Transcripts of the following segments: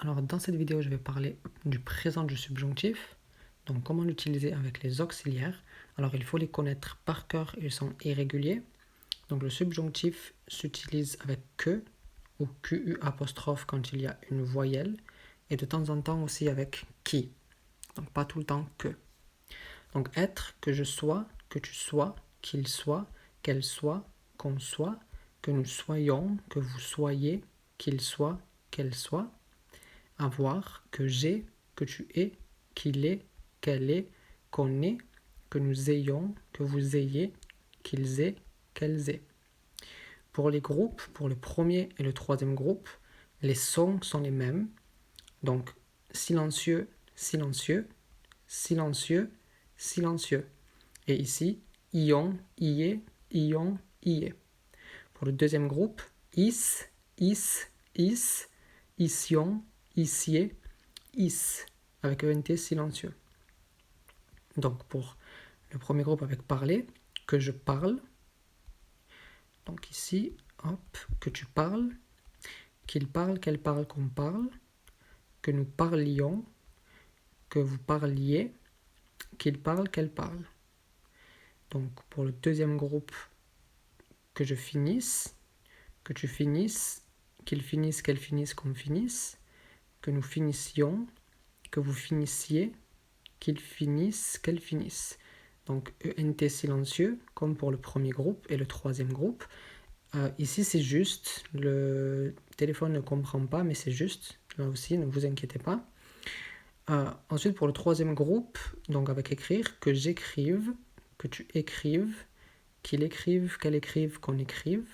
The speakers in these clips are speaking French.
Alors dans cette vidéo, je vais parler du présent du subjonctif, donc comment l'utiliser avec les auxiliaires. Alors il faut les connaître par cœur, ils sont irréguliers. Donc le subjonctif s'utilise avec que ou QU apostrophe quand il y a une voyelle et de temps en temps aussi avec qui, donc pas tout le temps que. Donc être, que je sois, que tu sois, qu'il soit, qu'elle soit, qu'on soit, que nous soyons, que vous soyez, qu'il soit, qu'elle soit. Avoir, que j'ai, que tu aies, qu'il est, qu'elle est, qu'on ait, que nous ayons, que vous ayez, qu'ils aient, qu'elles aient. Pour les groupes, pour le premier et le troisième groupe, les sons sont les mêmes. Donc silencieux, silencieux, silencieux, silencieux. Et ici, ion, y est, ion, y est. Pour le deuxième groupe, is, ision, issier, is, avec ENT silencieux. Donc pour le premier groupe avec parler, que je parle. Donc ici, hop, que tu parles, qu'il parle, qu'elle parle, qu'on parle, que nous parlions, que vous parliez, qu'il parle, qu'elle parle. Donc pour le deuxième groupe, que je finisse, que tu finisses, qu'il finisse, qu'elle finisse, qu'on finisse, que nous finissions, que vous finissiez, qu'il finisse, qu'elle finisse. Donc ENT silencieux, comme pour le premier groupe et le troisième groupe. Ici, c'est juste. Le téléphone ne comprend pas, mais c'est juste. Là aussi, ne vous inquiétez pas. Ensuite, pour le troisième groupe, donc avec écrire, que j'écrive, que tu écrives, qu'il écrive, qu'elle écrive, qu'on écrive,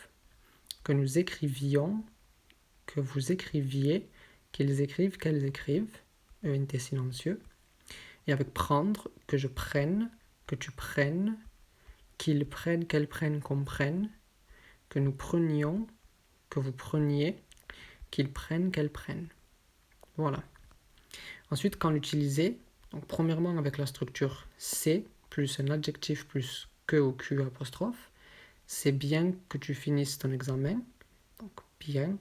que nous écrivions, que vous écriviez, qu'ils écrivent, qu'elles écrivent, ENT silencieux. Et avec prendre, que je prenne, que tu prennes, qu'ils prennent, qu'elles prennent, qu'on prenne, que nous prenions, que vous preniez, qu'ils prennent, qu'elles prennent. Voilà. Ensuite, quand l'utiliser, donc premièrement avec la structure c'est plus un adjectif plus que ou Q apostrophe, c'est bien que tu finisses ton examen. Donc bien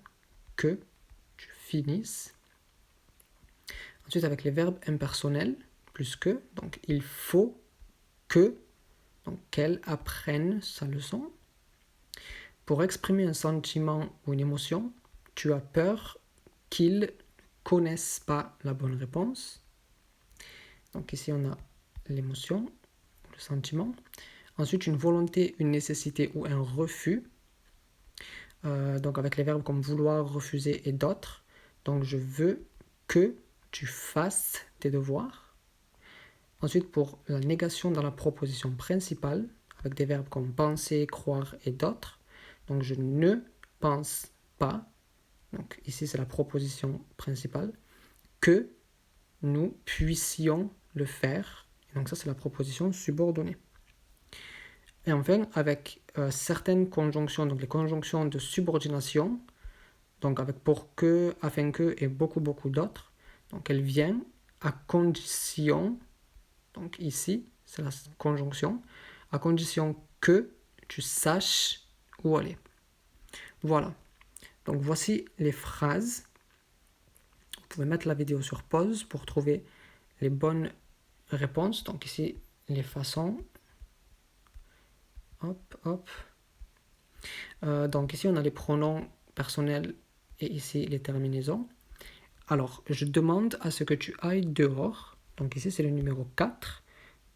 que tu finisses. Ensuite avec les verbes impersonnels plus que, donc il faut que, donc qu'elle apprenne sa leçon. Pour exprimer un sentiment ou une émotion, tu as peur qu'ils ne connaissent pas la bonne réponse. Donc ici on a l'émotion, le sentiment. Ensuite une volonté, une nécessité ou un refus. Donc avec les verbes comme vouloir, refuser et d'autres. Donc je veux que tu fasses tes devoirs. Ensuite pour la négation dans la proposition principale, avec des verbes comme penser, croire et d'autres. Donc je ne pense pas, donc ici c'est la proposition principale, que nous puissions le faire. Et donc ça c'est la proposition subordonnée. Et enfin avec certaines conjonctions, donc les conjonctions de subordination, donc avec pour que, afin que et beaucoup d'autres, donc elle vient à condition, donc ici c'est la conjonction, à condition que tu saches où aller. Voilà. Donc voici les phrases. Vous pouvez mettre la vidéo sur pause pour trouver les bonnes réponses. Donc ici, les façons. Hop, hop. Donc ici, on a les pronoms personnels et ici, les terminaisons. Alors, je demande à ce que tu ailles dehors. Donc ici, c'est le numéro 4.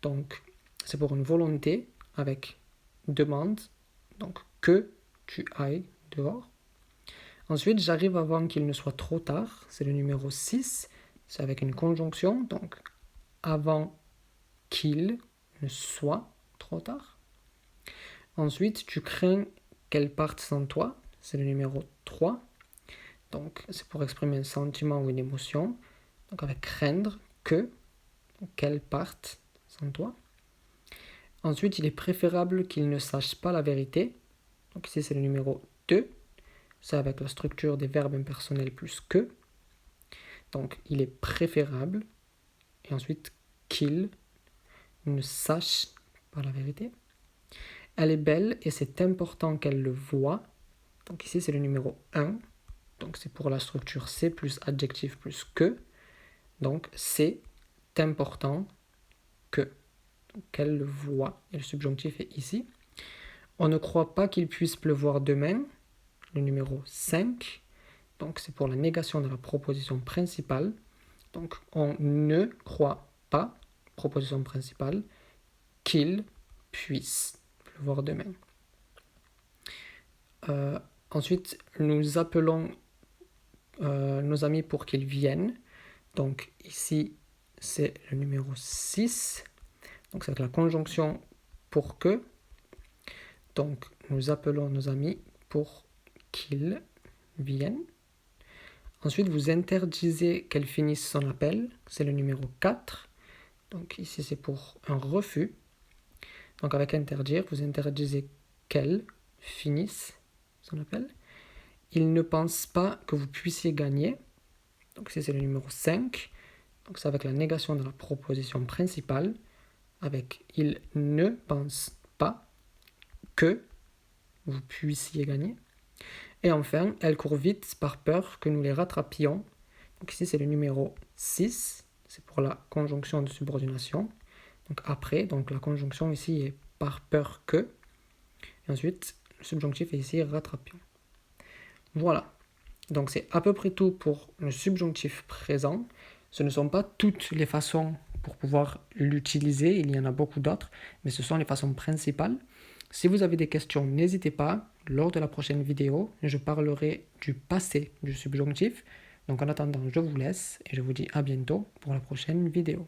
Donc, c'est pour une volonté avec demande. Donc, que tu ailles dehors. Ensuite, j'arrive avant qu'il ne soit trop tard. C'est le numéro 6. C'est avec une conjonction. Donc, avant qu'il ne soit trop tard. Ensuite, tu crains qu'elle parte sans toi. C'est le numéro 3. Donc, c'est pour exprimer un sentiment ou une émotion. Donc, avec craindre qu'elle parte sans toi. Ensuite, il est préférable qu'il ne sache pas la vérité. Donc, ici, c'est le numéro 2. C'est avec la structure des verbes impersonnels plus que. Donc, il est préférable. Et ensuite, qu'il ne sache pas la vérité. Elle est belle et c'est important qu'elle le voie. Donc ici, c'est le numéro 1. Donc c'est pour la structure c'est plus adjectif plus que. Donc c'est important que. Donc, qu'elle le voit. Et le subjonctif est ici. On ne croit pas qu'il puisse pleuvoir demain. Le numéro 5. Donc c'est pour la négation de la proposition principale. Donc on ne croit pas, proposition principale, qu'il puisse pleuvoir demain. Ensuite, nous appelons nos amis pour qu'ils viennent. Donc ici, c'est le numéro 6. Donc c'est la conjonction pour que. Donc nous appelons nos amis pour qu'ils viennent. Ensuite, vous interdisez qu'elle finisse son appel. C'est le numéro 4. Donc ici, c'est pour un refus. Donc avec interdire, vous interdisez qu'elle finisse son appel. Il ne pense pas que vous puissiez gagner. Donc ici, c'est le numéro 5. Donc c'est avec la négation de la proposition principale. Avec il ne pense pas que vous puissiez gagner. Et enfin, elle court vite par peur que nous les rattrapions. Donc ici, c'est le numéro 6. C'est pour la conjonction de subordination. Donc après, donc la conjonction ici est par peur que. Et ensuite, le subjonctif est ici rattrapions. Voilà. Donc c'est à peu près tout pour le subjonctif présent. Ce ne sont pas toutes les façons pour pouvoir l'utiliser. Il y en a beaucoup d'autres. Mais ce sont les façons principales. Si vous avez des questions, n'hésitez pas. Lors de la prochaine vidéo, je parlerai du passé du subjonctif. Donc en attendant, je vous laisse et je vous dis à bientôt pour la prochaine vidéo.